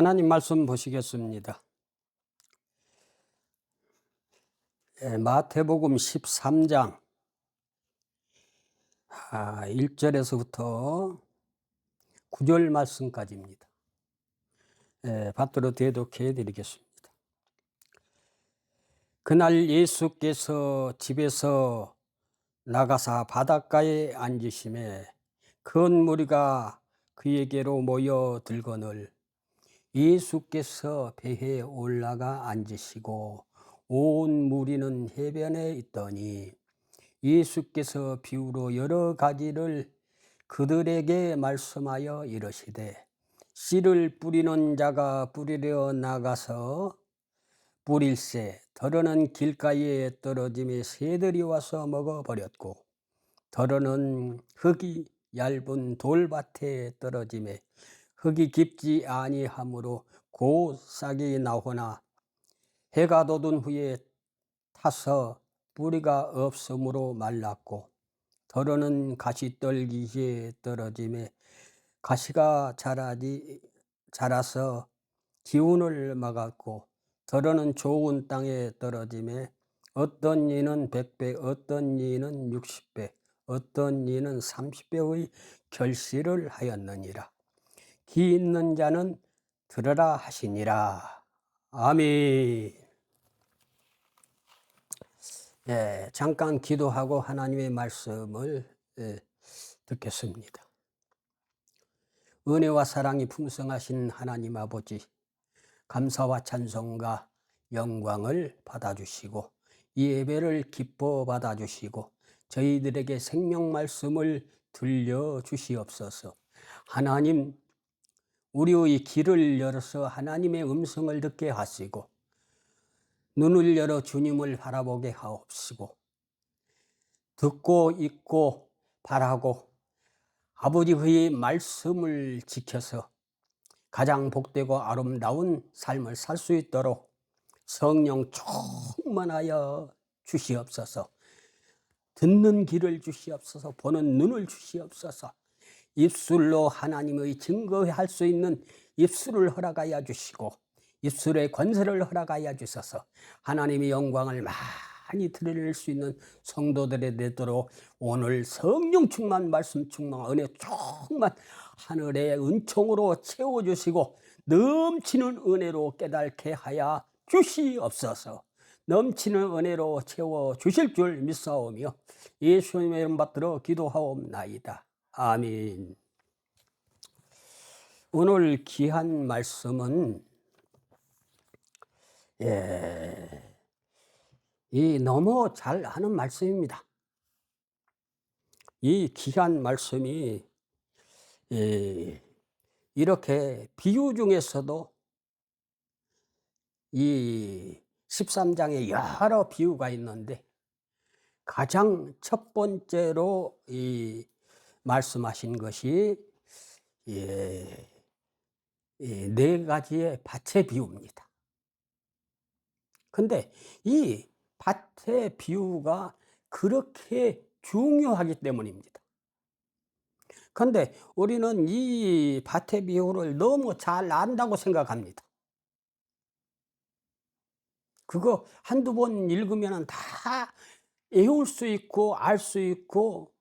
하나님 말씀 보시겠습니다. 마태복음 13장 1절에서부터 9절 말씀까지입니다. 받들어 대독해 드리겠습니다. 그날 예수께서 집에서 나가사 바닷가에 앉으심에 큰 무리가 그에게로 모여 들거늘 예수께서 배에 올라가 앉으시고 온 무리는 해변에 있더니 예수께서 비유로 여러 가지를 그들에게 말씀하여 이르시되 씨를 뿌리는 자가 뿌리려 나가서 뿌릴새 더러는 길가에 떨어짐에 새들이 와서 먹어버렸고 더러는 흙이 얇은 돌밭에 떨어짐에 흙이 깊지 아니하므로 곧 싹이 나오나 해가 돋은 후에 타서 뿌리가 없으므로 말랐고 더러는 가시떨기에 떨어짐에 가시가 자라서 기운을 막았고 더러는 좋은 땅에 떨어짐에 어떤 이는 100배 어떤 이는 60배 어떤 이는 30배의 결실을 하였느니라. 귀 있는 자는 들으라 하시니라. 아멘. 잠깐 기도하고 하나님의 말씀을 듣겠습니다. 은혜와 사랑이 풍성하신 하나님 아버지, 감사와 찬송과 영광을 받아주시고 이 예배를 기뻐 받아주시고 저희들에게 생명 말씀을 들려주시옵소서. 하나님, 우리의 귀를 열어서 하나님의 음성을 듣게 하시고 눈을 열어 주님을 바라보게 하옵시고 듣고 읽고 바라고 아버지의 말씀을 지켜서 가장 복되고 아름다운 삶을 살 수 있도록 성령 충만하여 주시옵소서. 듣는 귀를 주시옵소서. 보는 눈을 주시옵소서. 입술로 하나님의 증거할 수 있는 입술을 허락하여 주시고 입술의 권세를 허락하여 주셔서 하나님의 영광을 많이 드릴 수 있는 성도들이 되도록 오늘 성령 충만, 말씀 충만, 은혜 충만 하늘의 은총으로 채워주시고 넘치는 은혜로 깨닫게 하여 주시옵소서. 넘치는 은혜로 채워주실 줄 믿사오며 예수님의 이름 받들어 기도하옵나이다. 아멘. 오늘 귀한 말씀은 이 너무 잘 하는 말씀입니다. 이 귀한 말씀이 이렇게 비유 중에서도 이 13장에 여러 비유가 있는데 가장 첫 번째로 이 말씀하신 것이 네 가지의 밭의 비유입니다. 근데 이 밭의 비유가 그렇게 중요하기 때문입니다. 근데 우리는 이 밭의 비유를 너무 잘 안다고 생각합니다. 그거 한두 번 읽으면 다 외울 수 있고 알 수 있고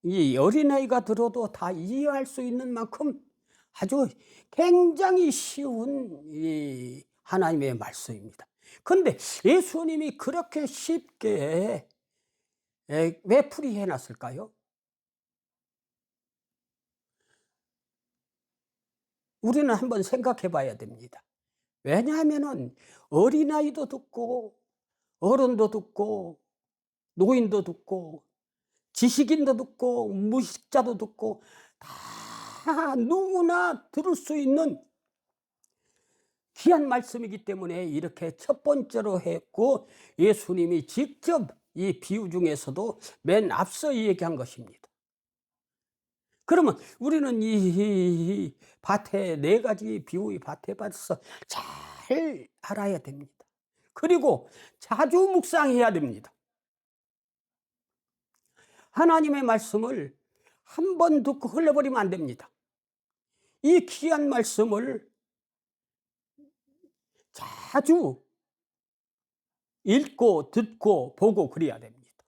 이 어린아이가 들어도 다 이해할 수 있는 만큼 아주 굉장히 쉬운 이 하나님의 말씀입니다. 그런데 예수님이 그렇게 쉽게 왜 풀이해 놨을까요? 우리는 한번 생각해 봐야 됩니다. 왜냐하면 어린아이도 듣고 어른도 듣고 노인도 듣고 지식인도 듣고 무식자도 듣고 다 누구나 들을 수 있는 귀한 말씀이기 때문에 이렇게 첫 번째로 했고 예수님이 직접 이 비유 중에서도 맨 앞서 얘기한 것입니다. 그러면 우리는 이 밭에 네 가지 비유의 밭에 대해서 잘 알아야 됩니다. 그리고 자주 묵상해야 됩니다. 하나님의 말씀을 한 번 듣고 흘려버리면 안 됩니다. 이 귀한 말씀을 자주 읽고 듣고 보고 그래야 됩니다.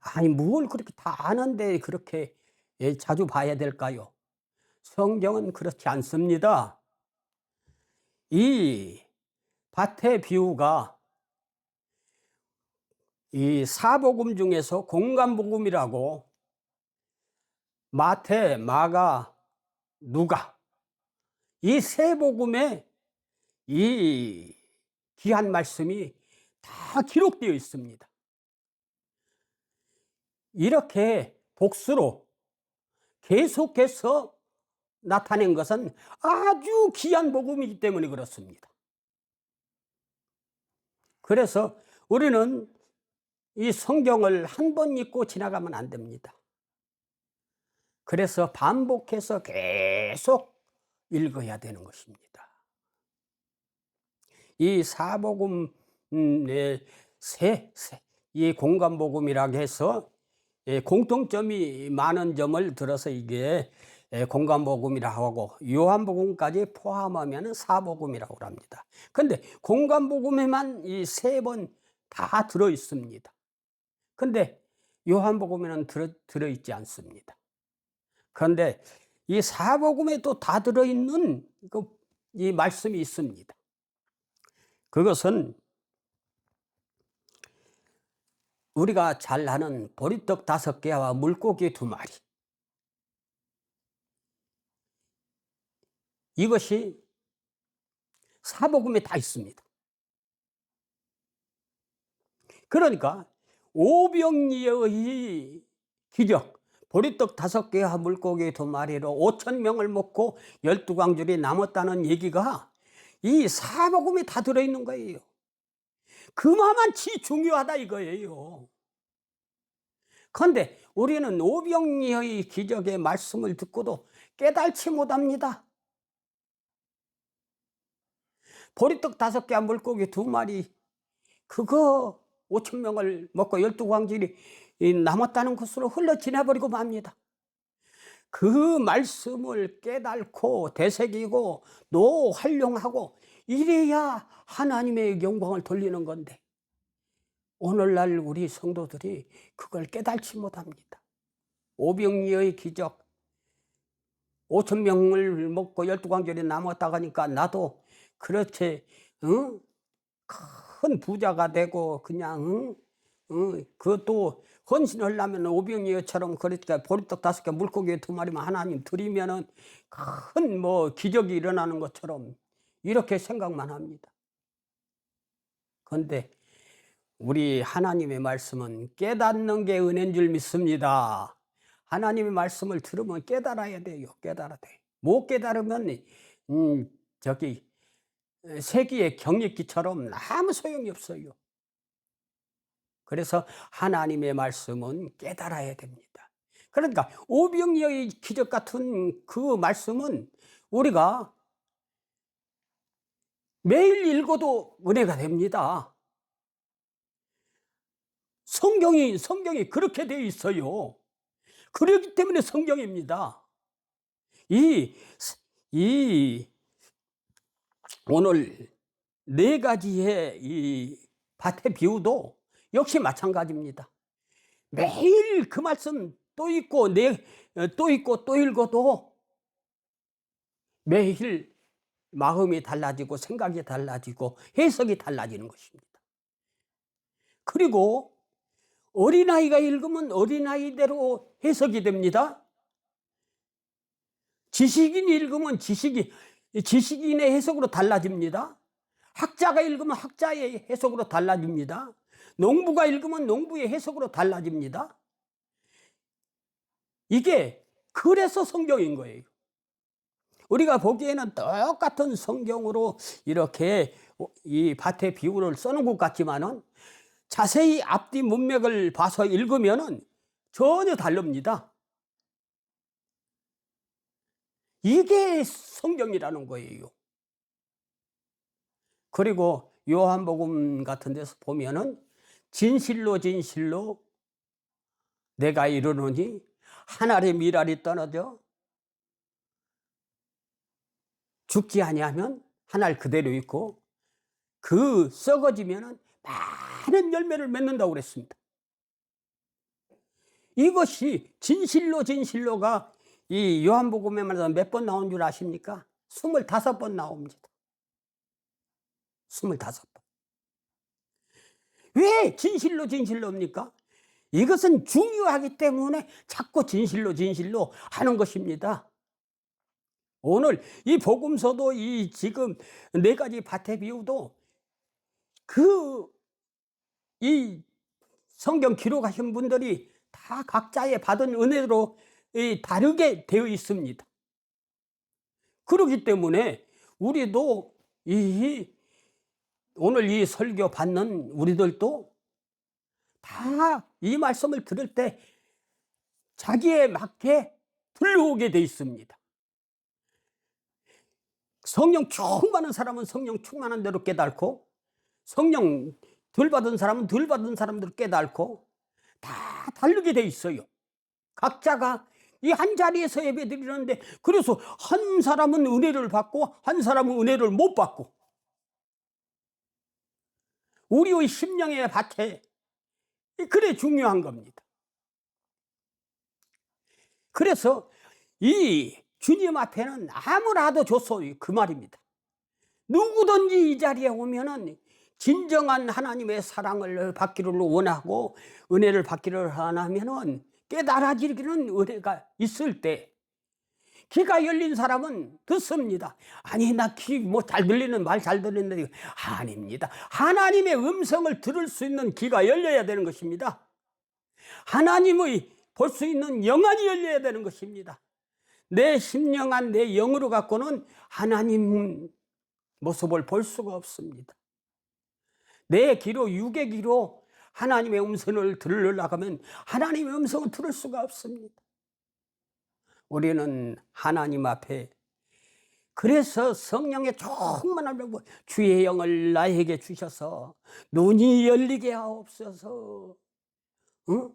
아니 뭘 그렇게 다 아는데 그렇게 자주 봐야 될까요? 성경은 그렇지 않습니다. 이 밭의 비유가 이 사복음 중에서 공감복음이라고 마태, 마가, 누가 이 세 복음에 이 귀한 말씀이 다 기록되어 있습니다. 이렇게 복수로 계속해서 나타낸 것은 아주 귀한 복음이기 때문에 그렇습니다. 그래서 우리는 이 성경을 한 번 읽고 지나가면 안 됩니다. 그래서 반복해서 계속 읽어야 되는 것입니다. 이 사복음의 이 공감복음이라고 해서 공통점이 많은 점을 들어서 이게 공감복음이라고 하고 요한복음까지 포함하면 사복음이라고 합니다. 그런데 공감복음에만 이 세 번 다 들어 있습니다. 그런데 요한복음에는 들어있지 않습니다. 그런데 이 사복음에 또 다 들어있는 이 말씀이 있습니다. 그것은 우리가 잘 아는 보리떡 5개와 물고기 2마리. 이것이 사복음에 다 있습니다. 그러니까 오병이어의 기적, 보리떡 5개와 물고기 2마리로 5,000명을 먹고 12광줄이 남았다는 얘기가 이 사복음에 다 들어있는 거예요. 그만치 중요하다 이거예요. 그런데 우리는 오병이어의 기적의 말씀을 듣고도 깨달지 못합니다. 보리떡 5개와 물고기 2마리 그거 5,000명을 먹고 12광질이 남았다는 것으로 흘러 지나버리고 맙니다. 그 말씀을 깨달고 되새기고 또 활용하고 이래야 하나님의 영광을 돌리는 건데 오늘날 우리 성도들이 그걸 깨달지 못합니다. 오병이어의 기적 5,000명을 먹고 12광절이 남았다 하니까 나도 그렇게 큰 부자가 되고 그냥 그것도 헌신하려면 오병이어처럼 그러니까 보리떡 5개 물고기 2마리만 하나님 드리면은 큰 뭐 기적이 일어나는 것처럼 이렇게 생각만 합니다. 그런데 우리 하나님의 말씀은 깨닫는 게 은혜인 줄 믿습니다. 하나님의 말씀을 들으면 깨달아야 돼요. 깨달아야 돼. 못 깨달으면 저기 세기의 경력기처럼 아무 소용이 없어요. 그래서 하나님의 말씀은 깨달아야 됩니다. 그러니까 오병이어의 기적 같은 그 말씀은 우리가 매일 읽어도 은혜가 됩니다. 성경이 그렇게 되어 있어요. 그렇기 때문에 성경입니다. 이 오늘 4가지의 이 밭의 비유도 역시 마찬가지입니다. 매일 그 말씀 또 읽고 또 읽고 또 읽어도 매일 마음이 달라지고 생각이 달라지고 해석이 달라지는 것입니다. 그리고 어린아이가 읽으면 어린아이대로 해석이 됩니다. 지식인이 읽으면 지식인의 해석으로 달라집니다. 학자가 읽으면 학자의 해석으로 달라집니다. 농부가 읽으면 농부의 해석으로 달라집니다. 이게 그래서 성경인 거예요. 우리가 보기에는 똑같은 성경으로 이렇게 이 밭의 비유를 써놓은 것 같지만은 자세히 앞뒤 문맥을 봐서 읽으면은 전혀 다릅니다. 이게 성경이라는 거예요. 그리고 요한복음 같은 데서 보면은 진실로 진실로 내가 이르노니 한 알의 밀알이 떨어져 죽지 아니하면 하늘 그대로 있고 그 썩어지면은 많은 열매를 맺는다고 그랬습니다. 이것이 진실로 진실로가 이 요한복음에만 몇 번 나온 줄 아십니까? 25번 나옵니다. 25번. 왜 진실로 진실로입니까? 이것은 중요하기 때문에 자꾸 진실로 진실로 하는 것입니다. 오늘 이 복음서도 이 지금 4가지 밭의 비유도 이 성경 기록하신 분들이 다 각자의 받은 은혜로 다르게 되어 있습니다. 그렇기 때문에 우리도 오늘 이 설교 받는 우리들도 다 이 말씀을 들을 때 자기에 맞게 불러오게 돼 있습니다. 성령 충만한 사람은 성령 충만한 대로 깨닫고, 성령 덜 받은 사람은 덜 받은 사람대로 깨닫고 다 다르게 돼 있어요. 각자가 이 한 자리에서 예배 드리는데, 그래서 한 사람은 은혜를 받고 한 사람은 은혜를 못 받고, 우리의 심령의 밭에 그래 중요한 겁니다. 그래서 이 주님 앞에는 아무라도 좋소요, 그 말입니다. 누구든지 이 자리에 오면은 진정한 하나님의 사랑을 받기를 원하고 은혜를 받기를 원하면은 깨달아지기는 은혜가 있을 때 귀가 열린 사람은 듣습니다. 아니, 나 귀 뭐 잘 들리는 말 잘 들리는데, 아닙니다. 하나님의 음성을 들을 수 있는 귀가 열려야 되는 것입니다. 하나님의 볼 수 있는 영안이 열려야 되는 것입니다. 내 심령한 내 영으로 갖고는 하나님 모습을 볼 수가 없습니다. 내 귀로, 육의 귀로 하나님의 음성을 들으려고 하면 하나님의 음성을 들을 수가 없습니다. 우리는 하나님 앞에, 그래서 성령의 충만함을 주의 영을 나에게 주셔서 눈이 열리게 하옵소서. 응?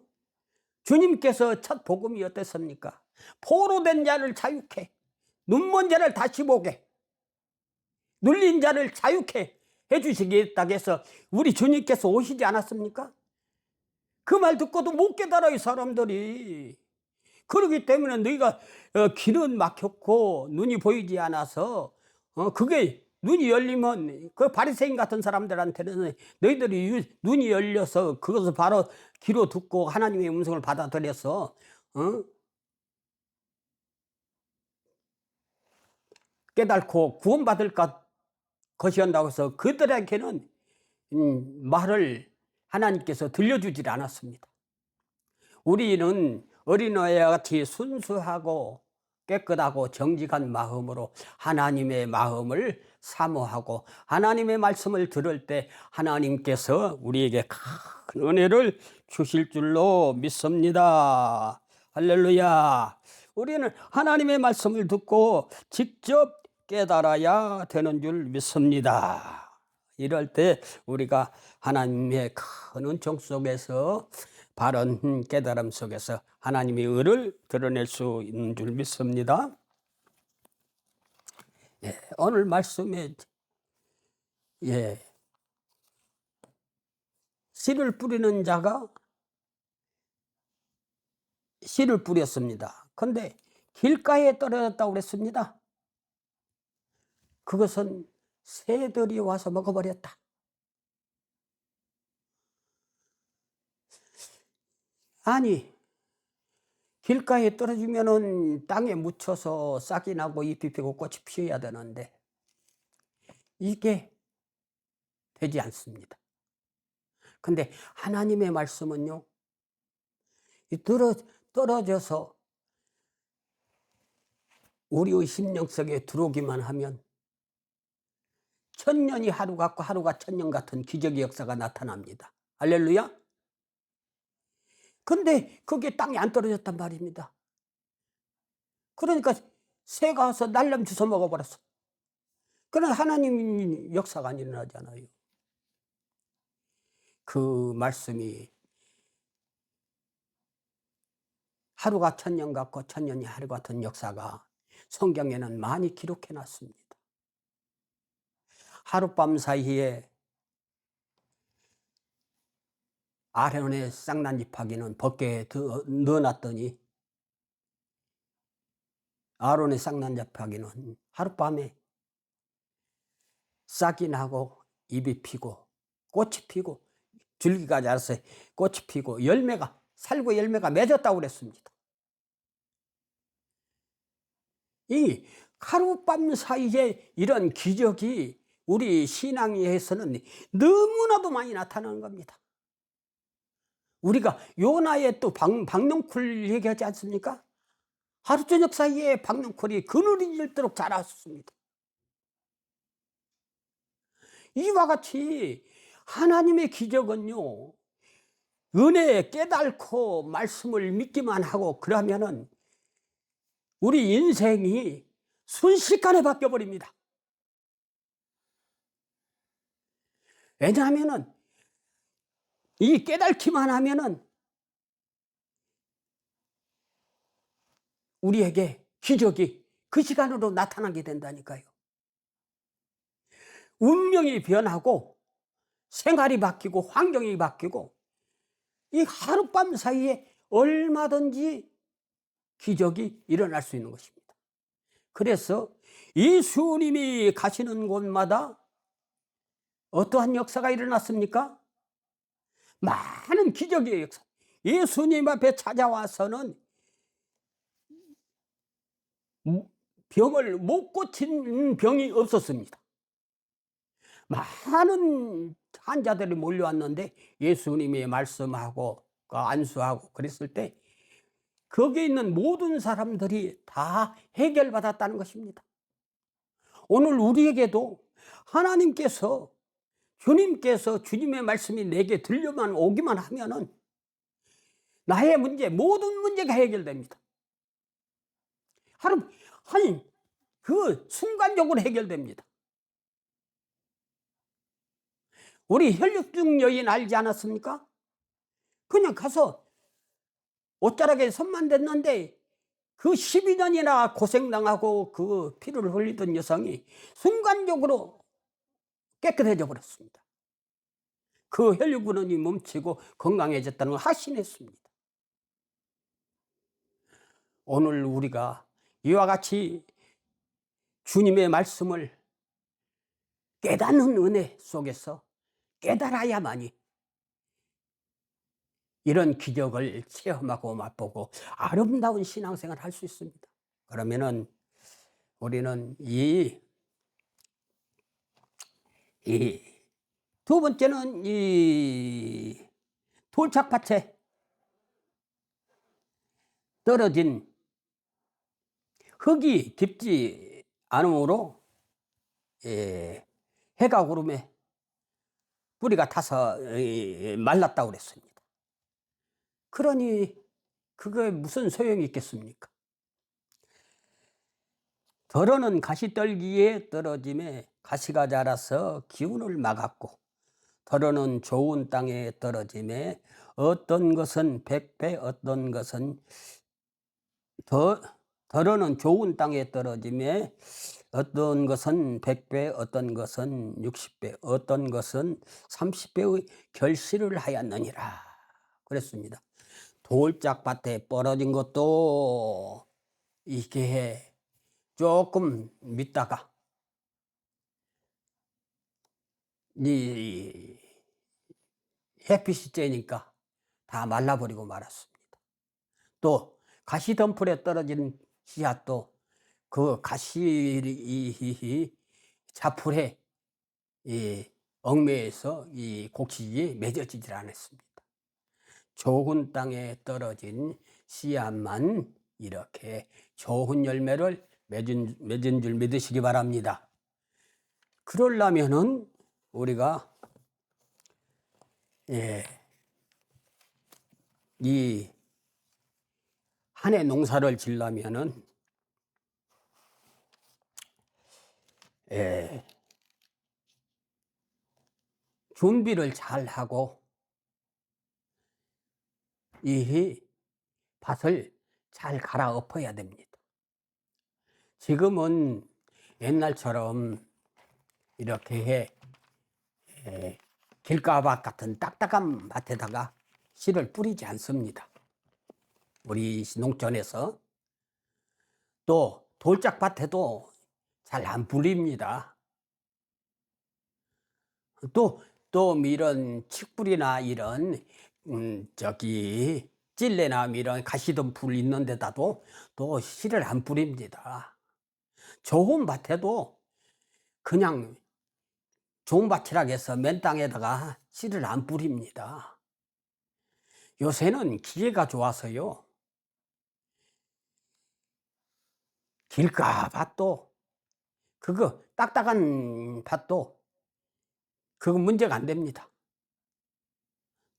주님께서 첫 복음이 어땠습니까? 포로된 자를 자유케, 눈먼 자를 다시 보게, 눌린 자를 자유케 해주시겠다고 해서 우리 주님께서 오시지 않았습니까? 그 말 듣고도 못 깨달아요, 사람들이. 그렇기 때문에 너희가 귀는 막혔고 눈이 보이지 않아서 그게 눈이 열리면 그 바리새인 같은 사람들한테는 너희들이 눈이 열려서 그것을 바로 귀로 듣고 하나님의 음성을 받아들여서 깨닫고 구원받을 것이온다고 해서 그들에게는 말을 하나님께서 들려주질 않았습니다. 우리는 어린아이와 같이 순수하고 깨끗하고 정직한 마음으로 하나님의 마음을 사모하고 하나님의 말씀을 들을 때 하나님께서 우리에게 큰 은혜를 주실 줄로 믿습니다. 할렐루야. 우리는 하나님의 말씀을 듣고 직접 깨달아야 되는 줄 믿습니다. 이럴 때 우리가 하나님의 큰 은총 속에서, 바른 깨달음 속에서 하나님의 의를 드러낼 수 있는 줄 믿습니다. 오늘 말씀에 씨를 뿌리는 자가 씨를 뿌렸습니다. 그런데 길가에 떨어졌다고 그랬습니다. 그것은 새들이 와서 먹어버렸다. 아니, 길가에 떨어지면은 땅에 묻혀서 싹이 나고 잎이 피고 꽃이 피어야 되는데 이게 되지 않습니다. 근데 하나님의 말씀은요, 떨어져서 우리의 심령 속에 들어오기만 하면 천년이 하루 같고 하루가 천년 같은 기적의 역사가 나타납니다. 할렐루야. 근데 그게 땅에 안 떨어졌단 말입니다. 그러니까 새가 와서 날름 주워 먹어버렸어. 그러나 하나님 역사가 안 일어나잖아요. 그 말씀이 하루가 천년 같고 천년이 하루 같은 역사가 성경에는 많이 기록해 놨습니다. 하룻밤 사이에 아론의 쌍난지파기는 벗게 넣어놨더니 아론의 쌍난지파기는 하룻밤에 싹이 나고 잎이 피고 꽃이 피고 줄기가 자라서 꽃이 피고 열매가 살구 열매가 맺었다고 그랬습니다. 이 하룻밤 사이에 이런 기적이 우리 신앙에서는 너무나도 많이 나타나는 겁니다. 우리가 요나의 또 박농쿨 얘기하지 않습니까? 하루 저녁 사이에 박농쿨이 그늘이 질도록 자랐습니다. 이와 같이 하나님의 기적은요, 은혜에 깨닫고 말씀을 믿기만 하고 그러면은 우리 인생이 순식간에 바뀌어버립니다. 왜냐하면은 이 깨닫기만 하면은 우리에게 기적이 그 시간으로 나타나게 된다니까요. 운명이 변하고 생활이 바뀌고 환경이 바뀌고 이 하룻밤 사이에 얼마든지 기적이 일어날 수 있는 것입니다. 그래서 예수님이 가시는 곳마다 어떠한 역사가 일어났습니까? 많은 기적의 역사. 예수님 앞에 찾아와서는 병을 못 고친 병이 없었습니다. 많은 환자들이 몰려왔는데 예수님이 말씀하고 안수하고 그랬을 때 거기에 있는 모든 사람들이 다 해결받았다는 것입니다. 오늘 우리에게도 하나님께서 주님께서 주님의 말씀이 내게 들려만 오기만 하면은 나의 문제, 모든 문제가 해결됩니다. 아니, 그 순간적으로 해결됩니다. 우리 혈육증 여인 알지 않았습니까? 그냥 가서 옷자락에 손만 댔는데 그 12년이나 고생당하고 그 피를 흘리던 여성이 순간적으로 깨끗해져 버렸습니다. 그 혈류근원이 멈추고 건강해졌다는 걸 확신했습니다. 오늘 우리가 이와 같이 주님의 말씀을 깨닫는 은혜 속에서 깨달아야만이 이런 기적을 체험하고 맛보고 아름다운 신앙생활을 할 수 있습니다. 그러면은 우리는 이 두 번째는 이 돌짝밭에 떨어진 흙이 깊지 않으므로 해가 구름에 뿌리가 타서 말랐다고 그랬습니다. 그러니 그게 무슨 소용이 있겠습니까? 덜어는 가시떨기에 떨어짐에 가시가 자라서 기운을 막았고 덜어는 좋은 땅에 떨어짐에 어떤 것은 100배 어떤 것은 덜어는 좋은 땅에 떨어짐에 어떤 것은 100배 어떤 것은 60배 어떤 것은 30배의 결실을 하였느니라 그랬습니다. 돌짝밭에 떨어진 것도 이게 조금 믿다가 이 햇빛이 쬐니까 다 말라버리고 말았습니다. 또 가시덤불에 떨어진 씨앗도 그 가시 자풀에 얽매여서 이 곡식이 맺어지질 않았습니다. 좋은 땅에 떨어진 씨앗만 이렇게 좋은 열매를 맺은 줄 믿으시기 바랍니다. 그러려면은 우리가 이 한 해 농사를 지려면은 준비를 잘 하고 이 밭을 잘 갈아엎어야 됩니다. 지금은 옛날처럼 이렇게 길가밭 같은 딱딱한 밭에다가 씨를 뿌리지 않습니다. 우리 농촌에서. 또 돌짝밭에도 잘 안 뿌립니다. 또 이런 칡뿌리나 이런 찔레나 이런 가시덤불 있는 데다도 또 씨를 안 뿌립니다. 좋은 밭에도 그냥 좋은 밭이라고 해서 맨 땅에다가 씨를 안 뿌립니다. 요새는 기계가 좋아서요, 길가 밭도 그거 딱딱한 밭도 그거 문제가 안 됩니다.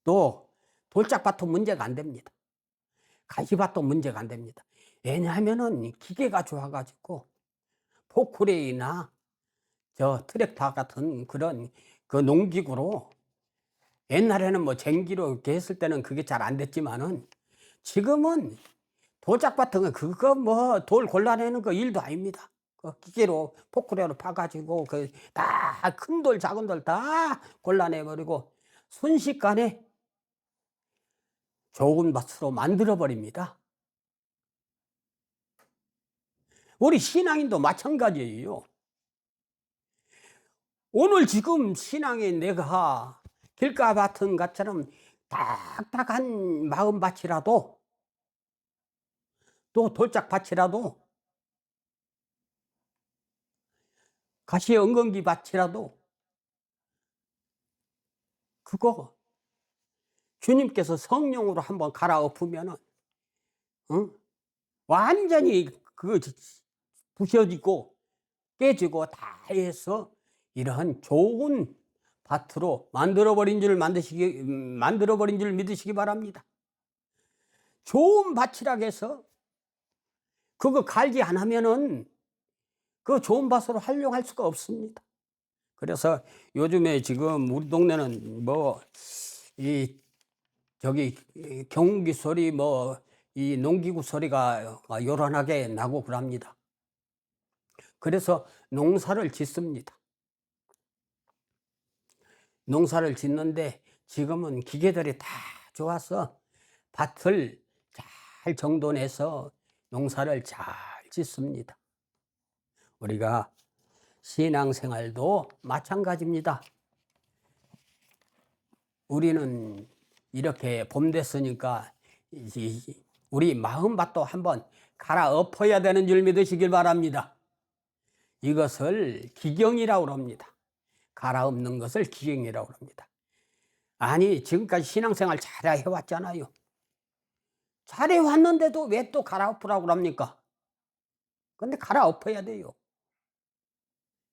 또 돌짝밭도 문제가 안 됩니다. 가시밭도 문제가 안 됩니다. 왜냐하면은 기계가 좋아가지고 포크레인이나 저 트랙터 같은 그런 그 농기구로, 옛날에는 뭐 쟁기로 이렇게 했을 때는 그게 잘 안 됐지만은 지금은 돌짝밭은 그거 뭐 돌 골라내는 거 일도 아닙니다. 그 기계로 포크레인으로 파가지고 그 다 큰 돌 작은 돌 다 골라내 버리고 순식간에 좋은 밭으로 만들어 버립니다. 우리 신앙인도 마찬가지예요. 오늘 지금 신앙에 내가 길가 같은 것처럼 딱딱한 마음밭이라도, 또 돌짝밭이라도, 가시 엉겅기 밭이라도 그거 주님께서 성령으로 한번 갈아엎으면은 완전히 그 부셔지고 깨지고 다 해서 이러한 좋은 밭으로 만들어 버린 줄 믿으시기 바랍니다. 좋은 밭이라고 해서 그거 갈지 안 하면은 그 좋은 밭으로 활용할 수가 없습니다. 그래서 요즘에 지금 우리 동네는 경운기 소리 이 농기구 소리가 요란하게 나고 그럽니다. 그래서 농사를 짓습니다. 농사를 짓는데 지금은 기계들이 다 좋아서 밭을 잘 정돈해서 농사를 잘 짓습니다. 우리가 신앙생활도 마찬가지입니다. 우리는 이렇게 봄 됐으니까 우리 마음밭도 한번 갈아엎어야 되는 줄 믿으시길 바랍니다. 이것을 기경이라고 합니다. 갈아엎는 것을 기경이라고 합니다. 아니, 지금까지 신앙생활 잘 해왔잖아요. 잘해왔는데도 왜 또 갈아엎으라고 합니까? 근데 갈아엎어야 돼요.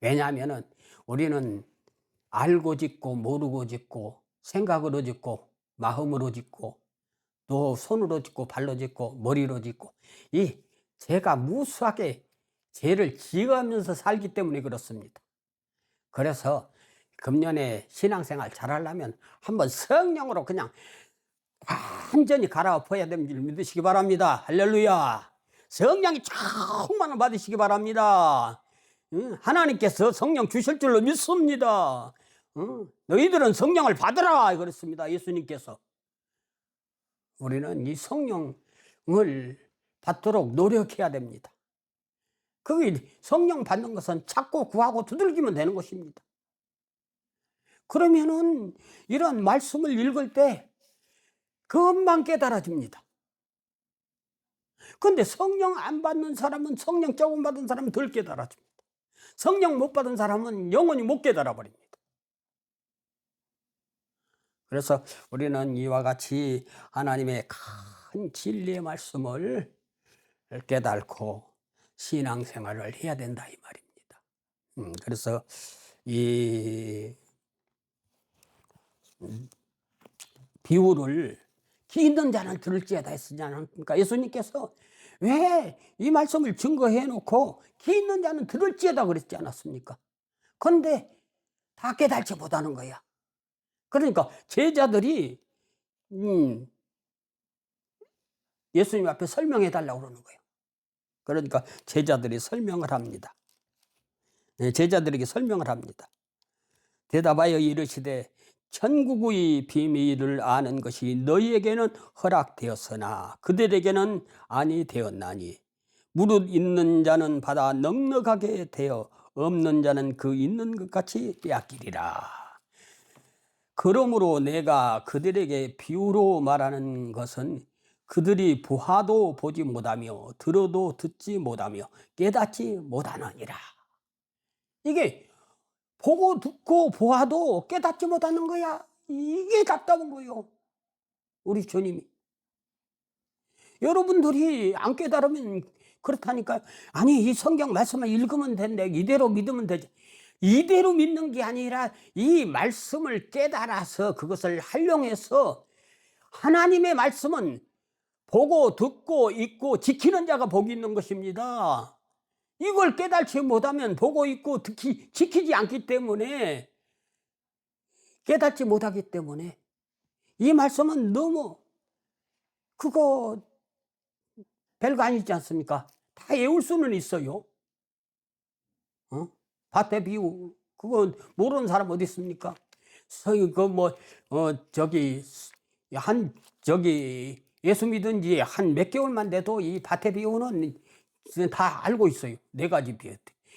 왜냐하면은 우리는 알고 짓고 모르고 짓고 생각으로 짓고 마음으로 짓고 또 손으로 짓고 발로 짓고 머리로 짓고 이 죄가 무수하게 죄를 지으면서 살기 때문에 그렇습니다. 그래서 금년에 신앙생활 잘하려면 한번 성령으로 그냥 완전히 갈아엎어야 되는 줄 믿으시기 바랍니다. 할렐루야. 성령이 충만을 받으시기 바랍니다. 하나님께서 성령 주실 줄로 믿습니다. 너희들은 성령을 받으라 그랬습니다. 예수님께서. 우리는 이 성령을 받도록 노력해야 됩니다. 그게 성령 받는 것은 찾고 구하고 두들기면 되는 것입니다. 그러면은 이런 말씀을 읽을 때 금방 깨달아집니다. 근데 성령 안 받는 사람은, 성령 조금 받은 사람은 덜 깨달아집니다. 성령 못 받은 사람은 영원히 못 깨달아 버립니다. 그래서 우리는 이와 같이 하나님의 큰 진리의 말씀을 깨닫고 신앙생활을 해야 된다 이 말입니다. 그래서 이 비유를 기 있는 자는 들을지어다 했지 않습니까? 예수님께서 왜 이 말씀을 증거해 놓고 기 있는 자는 들을지어다 그랬지 않았습니까? 그런데 다 깨달지 못하는 거야. 그러니까 제자들이 예수님 앞에 설명해 달라고 그러는 거예요. 그러니까 제자들이 설명을 합니다. 제자들에게 설명을 합니다. 대답하여 이르시되 천국의 비밀을 아는 것이 너희에게는 허락되었으나 그들에게는 아니 되었나니 무릇 있는 자는 받아 넉넉하게 되어 없는 자는 그 있는 것 같이 빼앗기리라. 그러므로 내가 그들에게 비유로 말하는 것은 그들이 보아도 보지 못하며 들어도 듣지 못하며 깨닫지 못하느니라. 이게 보고 듣고 보아도 깨닫지 못하는 거야. 이게 답답한 거예요. 우리 주님이. 여러분들이 안 깨달으면 그렇다니까요. 아니 이 성경 말씀을 읽으면 된대. 이대로 믿으면 되지. 이대로 믿는 게 아니라 이 말씀을 깨달아서 그것을 활용해서 하나님의 말씀은 보고 듣고 읽고 지키는 자가 복이 있는 것입니다. 이걸 깨달지 못하면 보고 있고 지키지 않기 때문에 깨닫지 못하기 때문에 이 말씀은 너무 그거 별거 아니지 않습니까? 다 외울 수는 있어요. 밭의 비유 그거 모르는 사람 어디 있습니까? 예수 믿은 지 한 몇 개월만 돼도 이 밭의 비유는 다 알고 있어요. 네 가지 비유.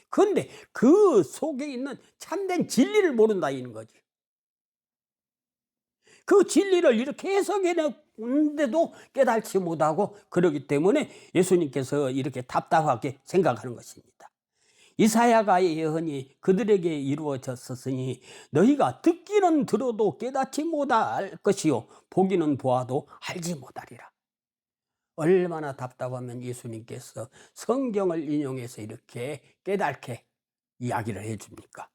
그런데 그 속에 있는 참된 진리를 모른다 이는 거지. 그 진리를 이렇게 해석해내는데도 깨달지 못하고 그러기 때문에 예수님께서 이렇게 답답하게 생각하는 것입니다. 이사야가 예언이 그들에게 이루어졌으니 너희가 듣기는 들어도 깨닫지 못할 것이요 보기는 보아도 알지 못하리라. 얼마나 답답하면 예수님께서 성경을 인용해서 이렇게 깨닫게 이야기를 해줍니까?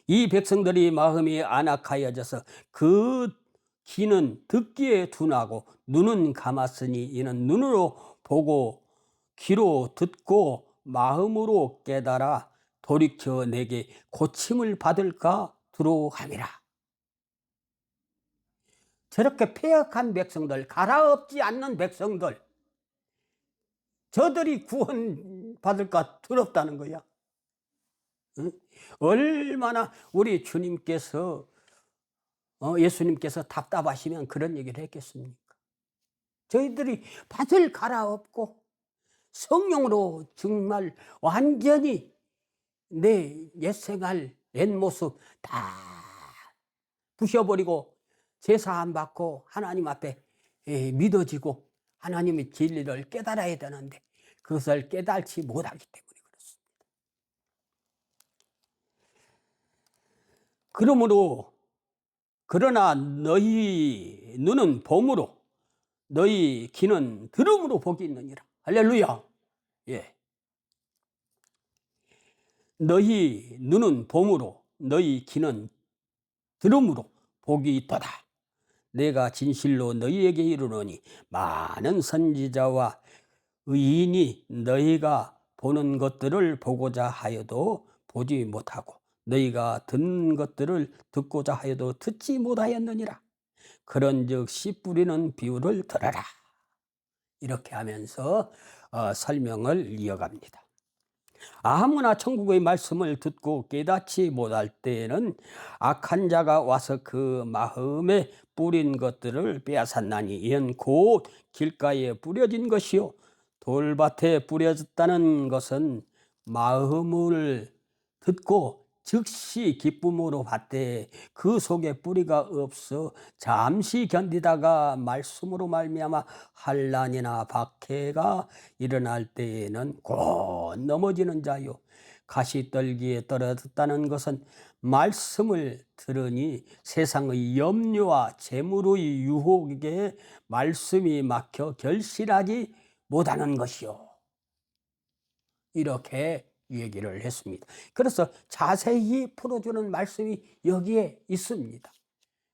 이 백성들이 마음이 안악하여져서 그 귀는 듣기에 둔하고 눈은 감았으니 이는 눈으로 보고 귀로 듣고 마음으로 깨달아 돌이켜 내게 고침을 받을까 두려워함이라. 저렇게 패역한 백성들, 갈아엎지 않는 백성들, 저들이 구원 받을까 두렵다는 거야. 응? 얼마나 우리 주님께서 예수님께서 답답하시면 그런 얘기를 했겠습니까? 저희들이 밭을 갈아엎고 성령으로 정말 완전히 내 옛생활, 옛모습 다 부셔버리고 제사 안 받고 하나님 앞에 믿어지고 하나님의 진리를 깨달아야 되는데 그것을 깨달지 못하기 때문에 그렇습니다. 그러므로 그러나 너희 눈은 봄으로 너희 귀는 들음으로 복이 있느니라. 할렐루야. 예. 너희 눈은 봄으로 너희 귀는 들음으로 복이 있도다. 내가 진실로 너희에게 이르노니 많은 선지자와 의인이 너희가 보는 것들을 보고자 하여도 보지 못하고 너희가 듣는 것들을 듣고자 하여도 듣지 못하였느니라. 그런즉 씨 뿌리는 비유를 들어라. 이렇게 하면서 설명을 이어갑니다. 아무나 천국의 말씀을 듣고 깨닫지 못할 때에는 악한 자가 와서 그 마음에 뿌린 것들을 빼앗았나니 이는 곧 길가에 뿌려진 것이요 돌밭에 뿌려졌다는 것은 마음을 듣고 즉시 기쁨으로 받되 그 속에 뿌리가 없어 잠시 견디다가 말씀으로 말미암아 환난이나 박해가 일어날 때에는 곧 넘어지는 자요. 가시떨기에 떨어졌다는 것은 말씀을 들으니 세상의 염려와 재물의 유혹에 말씀이 막혀 결실하지 못하는 것이요. 이렇게 얘기를 했습니다. 그래서 자세히 풀어주는 말씀이 여기에 있습니다.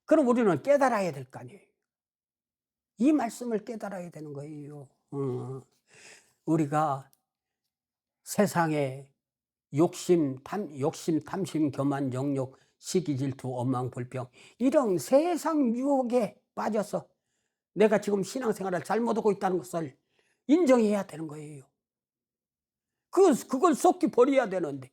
그럼 우리는 깨달아야 될 거 아니에요. 이 말씀을 깨달아야 되는 거예요. 우리가 세상에 욕심, 탐심, 교만, 정욕, 시기, 질투, 원망, 불평 이런 세상 유혹에 빠져서 내가 지금 신앙생활을 잘못하고 있다는 것을 인정해야 되는 거예요. 그걸 속히 버려야 되는데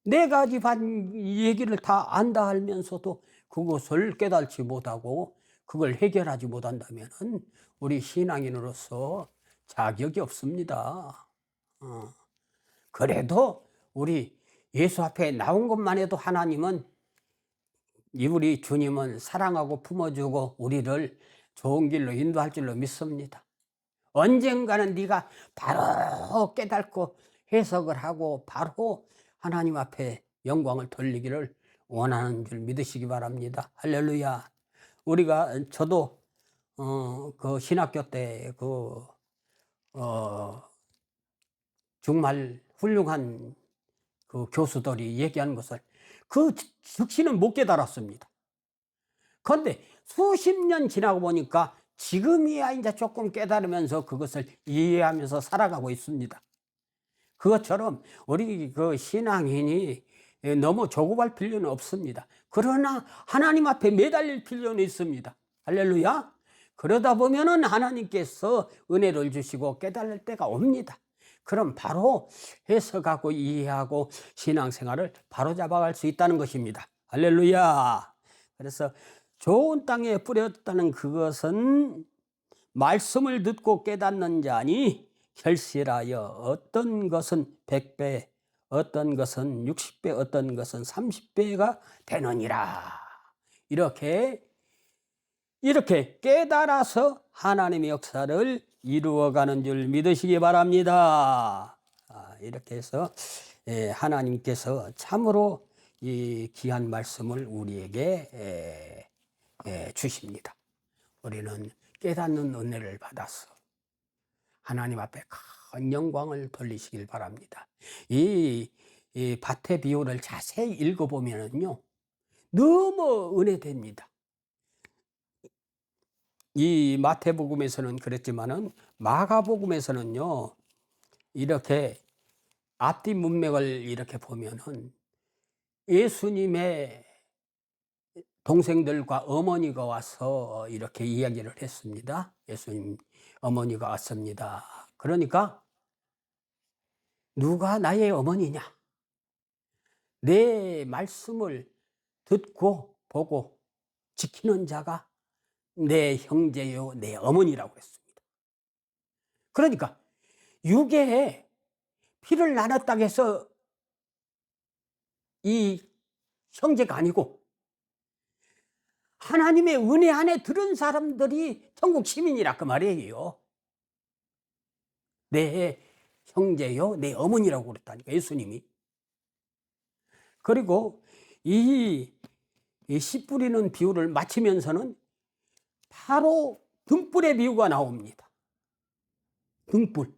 네 가지 반 얘기를 다 안다 하면서도 그것을 깨닫지 못하고 그걸 해결하지 못한다면은 우리 신앙인으로서 자격이 없습니다. 어. 그래도 우리 예수 앞에 나온 것만 해도 하나님은 우리 주님은 사랑하고 품어주고 우리를 좋은 길로 인도할 줄로 믿습니다. 언젠가는 네가 바로 깨닫고 해석을 하고 바로 하나님 앞에 영광을 돌리기를 원하는 줄 믿으시기 바랍니다. 할렐루야. 저도 그 신학교 때 정말 훌륭한 그 교수들이 얘기하는 것을 즉시는 못 깨달았습니다. 그런데 수십 년 지나고 보니까 지금이야 이제 조금 깨달으면서 그것을 이해하면서 살아가고 있습니다. 그것처럼 우리 그 신앙인이 너무 조급할 필요는 없습니다. 그러나 하나님 앞에 매달릴 필요는 있습니다. 할렐루야. 그러다 보면은 하나님께서 은혜를 주시고 깨달을 때가 옵니다. 그럼 바로 해석하고 이해하고 신앙생활을 바로 잡아갈 수 있다는 것입니다. 할렐루야. 그래서 좋은 땅에 뿌렸다는 그것은 말씀을 듣고 깨닫는 자니 결실하여 어떤 것은 100배, 어떤 것은 60배, 어떤 것은 30배가 되느니라. 이렇게 깨달아서 하나님의 역사를 이루어가는 줄 믿으시기 바랍니다. 이렇게 해서 하나님께서 참으로 이 귀한 말씀을 우리에게 주십니다. 우리는 깨닫는 은혜를 받아서 하나님 앞에 큰 영광을 돌리시길 바랍니다. 이 밭의 비유를 자세히 읽어보면요, 너무 은혜됩니다. 이 마태복음에서는 그랬지만은 마가복음에서는요, 이렇게 앞뒤 문맥을 이렇게 보면은 예수님의 동생들과 어머니가 와서 이렇게 이야기를 했습니다. 예수님 어머니가 왔습니다. 그러니까 누가 나의 어머니냐? 내 말씀을 듣고 보고 지키는 자가 내 형제요, 내 어머니라고 했습니다. 그러니까 육에 피를 나눴다고 해서 이 형제가 아니고 하나님의 은혜 안에 들은 사람들이 천국 시민이라 그 말이에요. 내 형제요, 내 어머니라고 그랬다니까 예수님이. 그리고 씨 뿌리는 비유를 마치면서는 바로 등불의 비유가 나옵니다. 등불.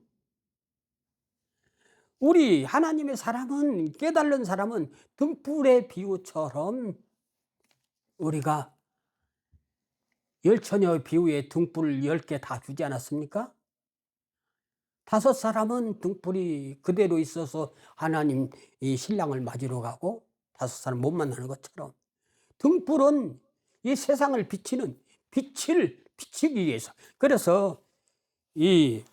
우리 하나님의 사람은, 깨달은 사람은 등불의 비유처럼 우리가 열처녀의 비유에 등불 10개 다 주지 않았습니까? 5사람은 등불이 그대로 있어서 하나님 이 신랑을 맞으러 가고 5사람 못 만나는 것처럼 등불은 이 세상을 비치는 빛을 비치기 위해서. 그래서 이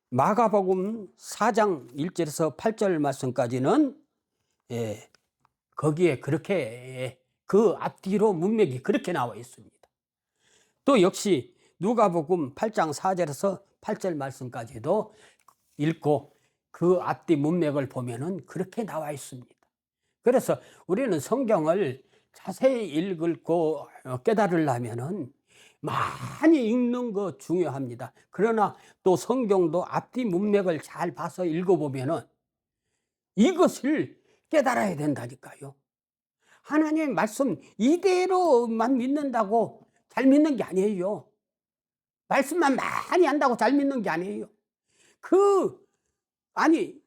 마가복음 4장 1절에서 8절 말씀까지는 거기에 그렇게 그 앞뒤로 문맥이 그렇게 나와 있습니다. 또 역시 누가복음 8장 4절에서 8절 말씀까지도 읽고 그 앞뒤 문맥을 보면은 그렇게 나와 있습니다. 그래서 우리는 성경을 자세히 읽고 깨달으려면은 많이 읽는 거 중요합니다. 그러나 또 성경도 앞뒤 문맥을 잘 봐서 읽어보면은 이것을 깨달아야 된다니까요. 하나님의 말씀 이대로만 믿는다고 잘 믿는 게 아니에요. 말씀만 많이 한다고 잘 믿는 게 아니에요.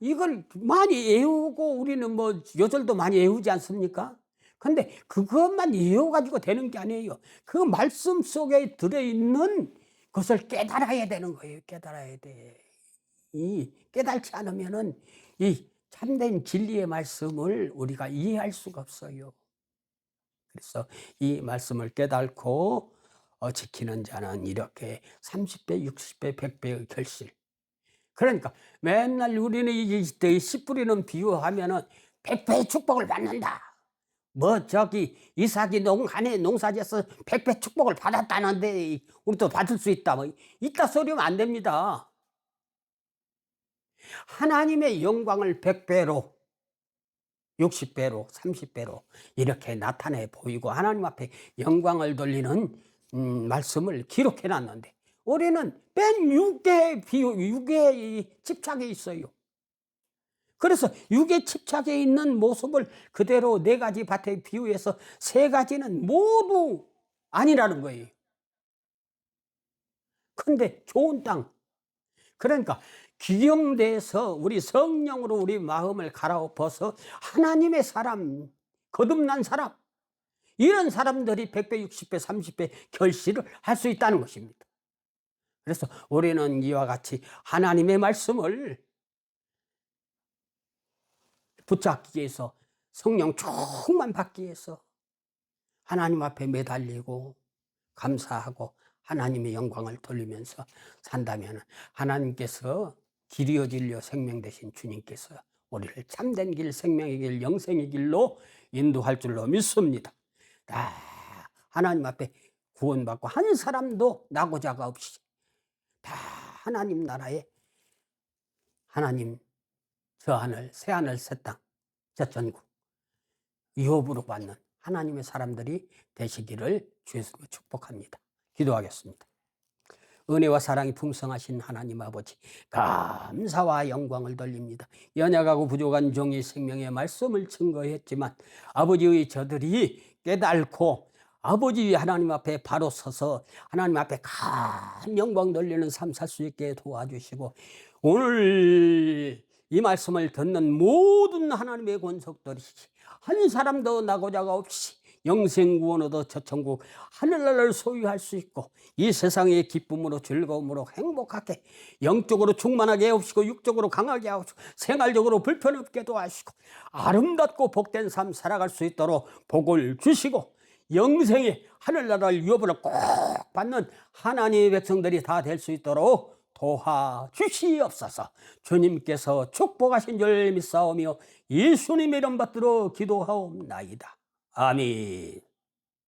이걸 많이 외우고 우리는 뭐 요절도 많이 외우지 않습니까? 근데 그것만 외워가지고 되는 게 아니에요. 그 말씀 속에 들어있는 것을 깨달아야 되는 거예요. 깨달아야 돼. 깨달지 않으면은 이 참된 진리의 말씀을 우리가 이해할 수가 없어요. 그래서 이 말씀을 깨달고 지키는 자는 이렇게 30배, 60배, 100배의 결실. 그러니까 맨날 우리는 이씨 뿌리는 비유하면은 백배의 축복을 받는다. 뭐 저기 이삭이 농간에 농사지어서 백배 축복을 받았다는데 우리도 받을 수 있다. 뭐 이따 소리면 안 됩니다. 하나님의 영광을 100배로 60배로 30배로 이렇게 나타내 보이고 하나님 앞에 영광을 돌리는 말씀을 기록해 놨는데 우리는 맨 육에 집착해 있어요. 그래서 육에 집착해 있는 모습을 그대로 4가지 밭에 비유해서 3가지는 모두 아니라는 거예요. 근데 좋은 땅, 그러니까 기경돼서 우리 성령으로 우리 마음을 갈아엎어서 하나님의 사람, 거듭난 사람, 이런 사람들이 100배, 60배, 30배 결실을 할 수 있다는 것입니다. 그래서 우리는 이와 같이 하나님의 말씀을 붙잡기 위해서 성령 충만 받기 위해서 하나님 앞에 매달리고 감사하고 하나님의 영광을 돌리면서 산다면 하나님께서 길이요 진리요 생명 되신 주님께서 우리를 참된 길, 생명의 길, 영생의 길로 인도할 줄로 믿습니다. 다 하나님 앞에 구원받고 한 사람도 나고자가 없이 다 하나님 나라에 하나님 저 하늘 새 하늘 새 땅 저 전국 유업으로 받는 하나님의 사람들이 되시기를 주에서 축복합니다. 기도하겠습니다. 은혜와 사랑이 풍성하신 하나님 아버지, 감사와 영광을 돌립니다. 연약하고 부족한 종이 생명의 말씀을 증거했지만 아버지의 저들이 깨달고 아버지 하나님 앞에 바로 서서 하나님 앞에 큰 영광 돌리는 삶 살 수 있게 도와주시고 오늘 이 말씀을 듣는 모든 하나님의 권속들이 한 사람도 나고자가 없이 영생구원 얻어 저 천국 하늘나라를 소유할 수 있고 이 세상의 기쁨으로 즐거움으로 행복하게 영적으로 충만하게 하시고 육적으로 강하게 하시고 생활적으로 불편 없게도 하시고 아름답고 복된 삶 살아갈 수 있도록 복을 주시고 영생의 하늘나라를 유업으로 꼭 받는 하나님의 백성들이 다 될 수 있도록 도와주시옵소서. 주님께서 축복하신 줄 믿사오며 예수님의 이름 받들어 기도하옵나이다. 아멘.